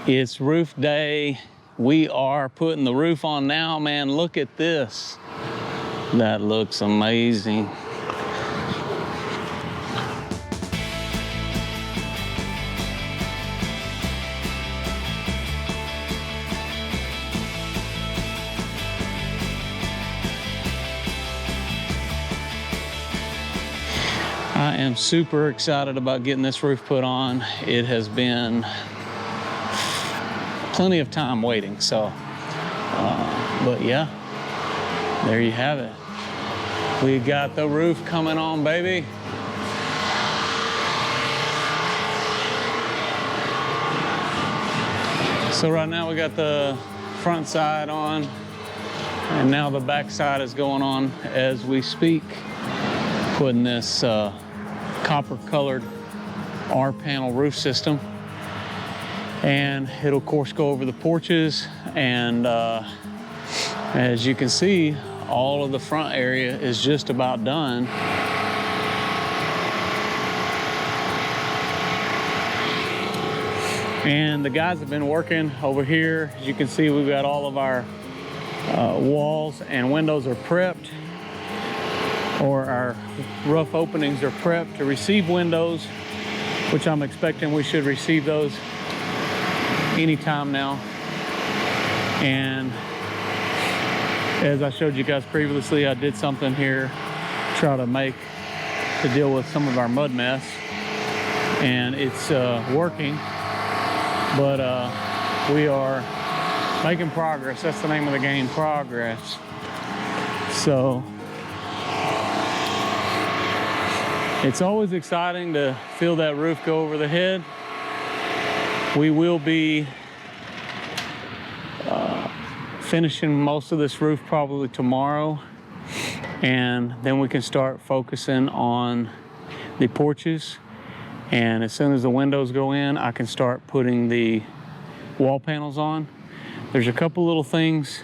It's roof day. We are putting the roof on now, man. Look at this. That looks amazing. I am super excited about getting this roof put on. It has been plenty of time waiting, so, but yeah, there you have it. We got the roof coming on, baby. So right now we got the front side on, and now the back side is going on as we speak. Putting this copper colored R-panel roof system, and it'll of course go over the porches, and as you can see, all of the front area is just about done. And the guys have been working over here. As you can see, we've got all of our walls and windows are prepped, or our rough openings are prepped to receive windows, which I'm expecting we should receive those anytime now. And as I showed you guys previously, I did something here to deal with some of our mud mess, and it's working, but we are making progress. That's the name of the game, progress. So it's always exciting to feel that roof go over the head. We will be finishing most of this roof probably tomorrow, and then we can start focusing on the porches. And as soon as the windows go in, I can start putting the wall panels on. There's a couple little things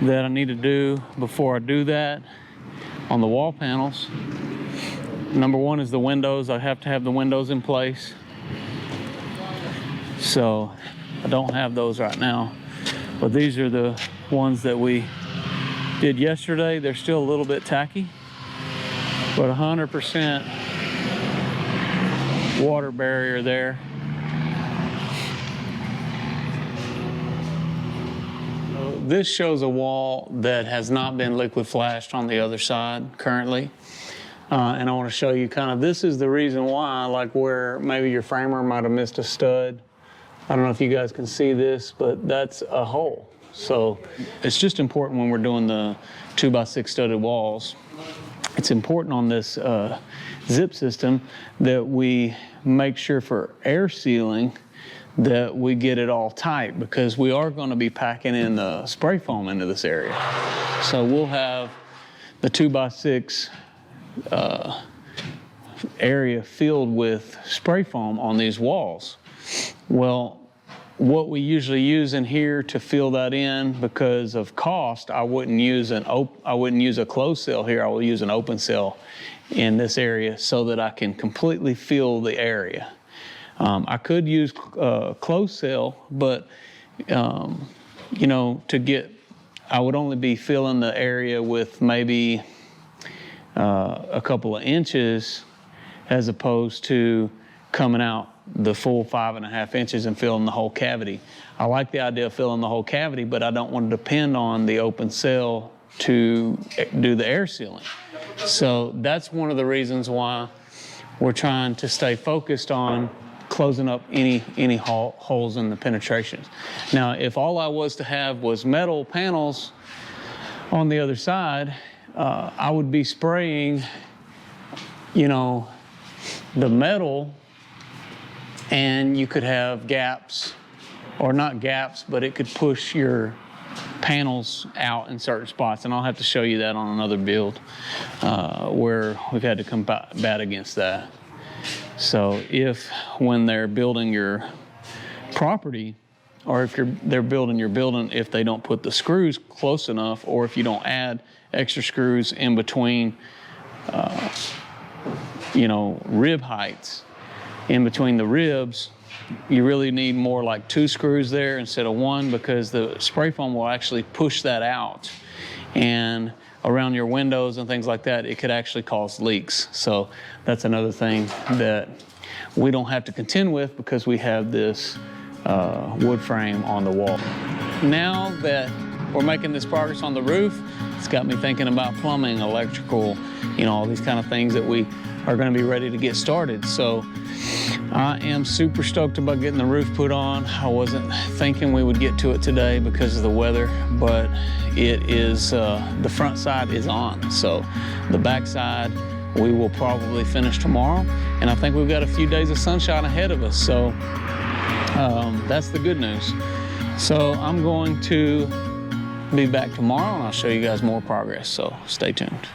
that I need to do before I do that on the wall panels. Number one is the windows. I have to have the windows in place. So I don't have those right now, but these are the ones that we did yesterday. They're still a little bit tacky, but 100% water barrier there. So this shows a wall that has not been liquid flashed on the other side currently. And I want to show you kind of, this is the reason why, like where maybe your framer might have missed a stud. I don't know if you guys can see this, but that's a hole. So it's just important when we're doing the 2x6 studded walls. It's important on this zip system that we make sure for air sealing that we get it all tight, because we are going to be packing in the spray foam into this area. So we'll have the 2x6 area filled with spray foam on these walls. Well, what we usually use in here to fill that in, because of cost, I wouldn't use a closed cell here. I will use an open cell in this area so that I can completely fill the area. I could use closed cell, but you know, I would only be filling the area with maybe a couple of inches, as opposed to coming out the full 5.5 inches and filling the whole cavity. I like the idea of filling the whole cavity, but I don't want to depend on the open cell to do the air sealing. So that's one of the reasons why we're trying to stay focused on closing up any holes in the penetrations. Now, if all I was to have was metal panels on the other side, I would be spraying, you know, the metal, and you could have gaps, or not gaps, but it could push your panels out in certain spots. And I'll have to show you that on another build where we've had to combat against that. So when they're building your property, or if they're building your building, if they don't put the screws close enough, or if you don't add extra screws in between, you know, rib heights, in between the ribs, you really need more like 2 screws there instead of 1, because the spray foam will actually push that out. And around your windows and things like that, it could actually cause leaks. So that's another thing that we don't have to contend with because we have this wood frame on the wall. Now that we're making this progress on the roof, it's got me thinking about plumbing, electrical, you know, all these kind of things that we are going to be ready to get started. So I am super stoked about getting the roof put on. I wasn't thinking we would get to it today because of the weather, but it is, the front side is on. So the back side, we will probably finish tomorrow. And I think we've got a few days of sunshine ahead of us. So that's the good news. So I'm going to be back tomorrow and I'll show you guys more progress. So stay tuned.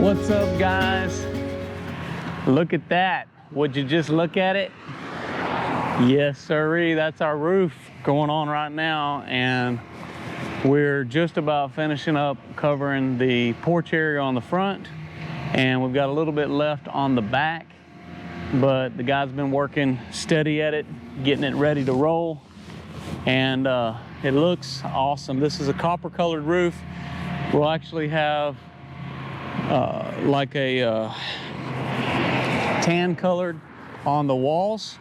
What's up, guys? Look at that. Would you just look at it? Yes, sirree. That's our roof going on right now, and we're just about finishing up covering the porch area on the front, and we've got a little bit left on the back, but the guys have been working steady at it, getting it ready to roll, and it looks awesome. This is a copper colored roof. We'll actually have like a tan colored on the walls,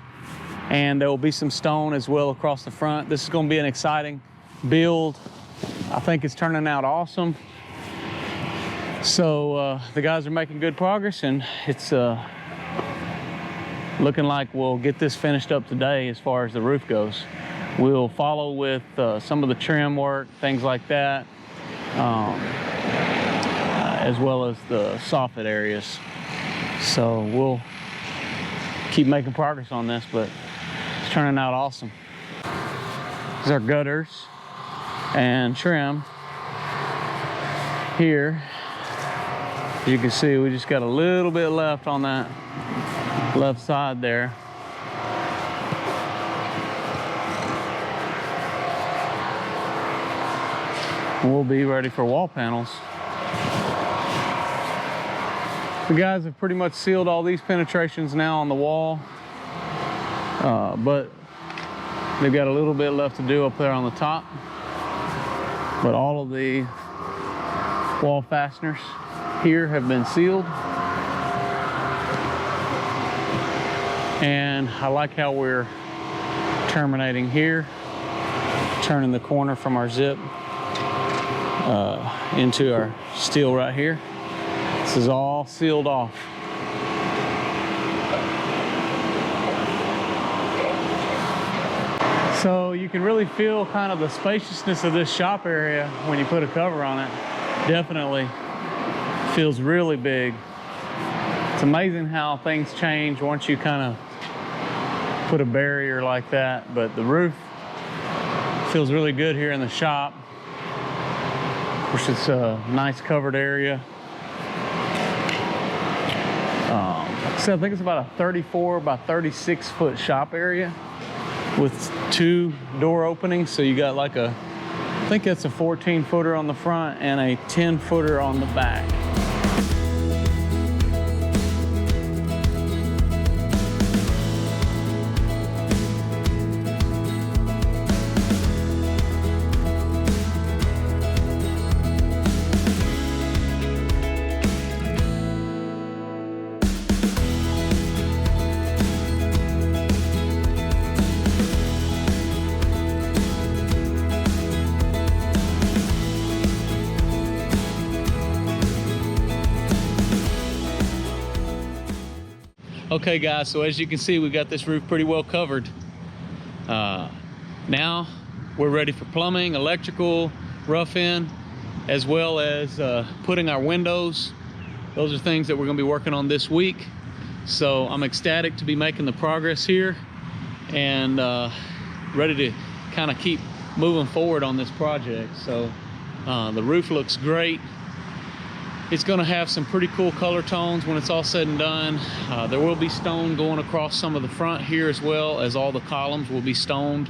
and there will be some stone as well across the front. This is going to be an exciting build. I think it's turning out awesome. So the guys are making good progress, and it's looking like we'll get this finished up today as far as the roof goes. We'll follow with some of the trim work, things like that, as well as the soffit areas. So we'll keep making progress on this, but it's turning out awesome. These are gutters and trim here. As you can see, we just got a little bit left on that left side there. We'll be ready for wall panels. The guys have pretty much sealed all these penetrations now on the wall, but they've got a little bit left to do up there on the top. But all of the wall fasteners here have been sealed. And I like how we're terminating here, turning the corner from our zip into our steel right here. This is all sealed off. So you can really feel kind of the spaciousness of this shop area when you put a cover on it. Definitely feels really big. It's amazing how things change once you kind of put a barrier like that, but the roof feels really good here in the shop. Of course, it's a nice covered area. So I think it's about a 34 by 36 foot shop area with 2 door openings. So you got like I think that's a 14 footer on the front and a 10 footer on the back. Okay guys, so as you can see, we got this roof pretty well covered. Now we're ready for plumbing, electrical, rough in, as well as putting our windows. Those are things that we're gonna be working on this week. So I'm ecstatic to be making the progress here and ready to kind of keep moving forward on this project. So the roof looks great. It's gonna have some pretty cool color tones when it's all said and done. There will be stone going across some of the front here, as well as all the columns will be stoned.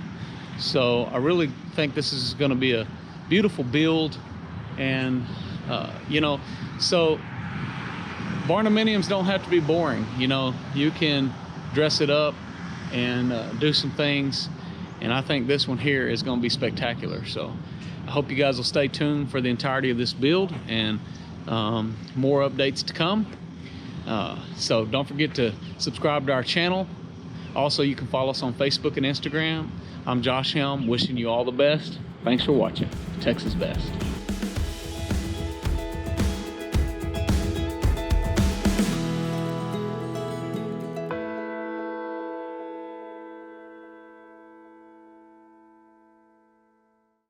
So I really think this is gonna be a beautiful build. And you know, so barndominiums don't have to be boring. You know, you can dress it up and do some things. And I think this one here is gonna be spectacular. So I hope you guys will stay tuned for the entirety of this build, and more updates to come. So don't forget to subscribe to our channel. Also, you can follow us on Facebook and Instagram. I'm Josh Helm, wishing you all the best. Thanks for watching. Texas Best.